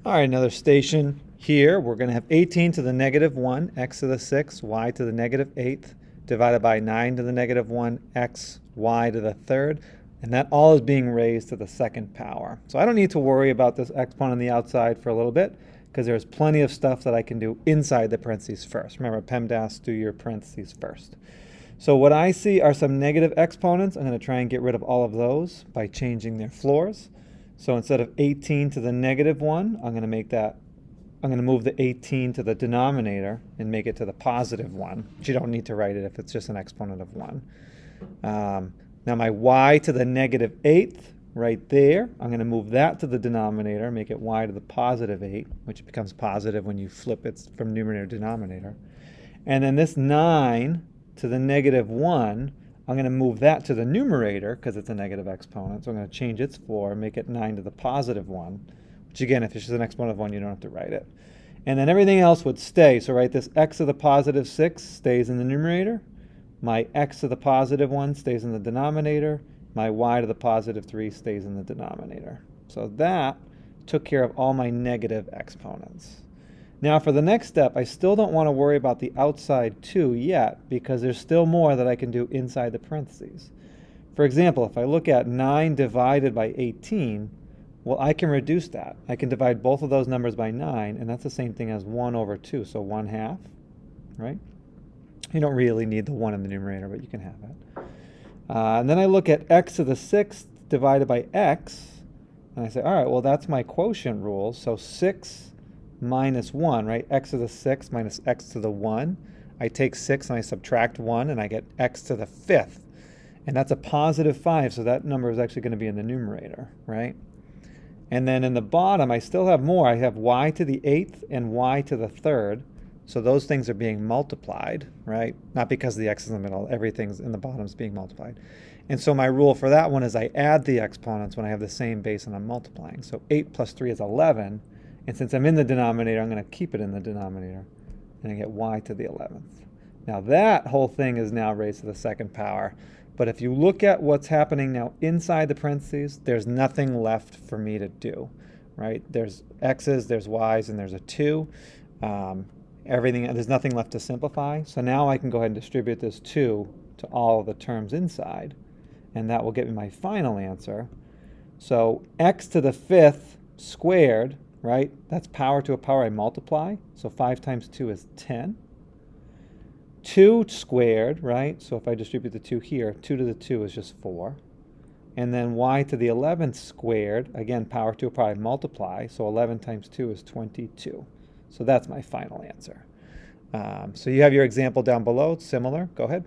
All right, another station here. We're going to have 18 to the negative 1, x to the 6, y to the negative 8th, divided by 9 to the negative 1, x, y to the 3rd. And that all is being raised to the second power. So I don't need to worry about this exponent on the outside for a little bit, because there's plenty of stuff that I can do inside the parentheses first. Remember, PEMDAS, do your parentheses first. So what I see are some negative exponents. I'm going to try and get rid of all of those by changing their floors. So instead of 18 to the negative 1, I'm going to move the 18 to the denominator and make it to the positive 1. But you don't need to write it if it's just an exponent of 1. Now my y to the negative 8th, right there, I'm going to move that to the denominator, make it y to the positive 8, which becomes positive when you flip it from numerator to denominator. And then this 9 to the negative 1, I'm going to move that to the numerator because it's a negative exponent. So I'm going to change its floor and make it 9 to the positive 1, which again, if it's just an exponent of 1, you don't have to write it. And then everything else would stay. So right, this x to the positive 6 stays in the numerator. My x to the positive 1 stays in the denominator. My y to the positive 3 stays in the denominator. So that took care of all my negative exponents. Now for the next step, I still don't want to worry about the outside 2 yet, because there's still more that I can do inside the parentheses. For example, if I look at 9 divided by 18, well, I can reduce that. I can divide both of those numbers by 9, and that's the same thing as 1 over 2, so 1/2, right? You don't really need the 1 in the numerator, but you can have it. And then I look at x to the 6th divided by x, and I say, all right, well, that's my quotient rule, so 6 minus 1, right? X to the 6th minus x to the 1. I take 6 and I subtract 1, and I get x to the 5th. And that's a positive 5, so that number is actually going to be in the numerator, right? And then in the bottom, I still have more. I have y to the 8th and y to the 3rd. So those things are being multiplied, right? Not because the x is in the middle. Everything's in the bottom is being multiplied. And so my rule for that one is I add the exponents when I have the same base and I'm multiplying. So 8 plus 3 is 11. And since I'm in the denominator, I'm going to keep it in the denominator. And I get y to the 11th. Now that whole thing is now raised to the second power. But if you look at what's happening now inside the parentheses, there's nothing left for me to do, right? There's x's, there's y's, and there's a 2. There's nothing left to simplify. So now I can go ahead and distribute this 2 to all of the terms inside. And that will give me my final answer. So x to the 5th squared, right? That's power to a power I multiply. So 5 times 2 is 10. 2 squared, right? So if I distribute the 2 here, 2 to the 2 is just 4. And then y to the 11th squared, again, power to a power I multiply. So 11 times 2 is 22. So that's my final answer. So you have your example down below. It's similar. Go ahead.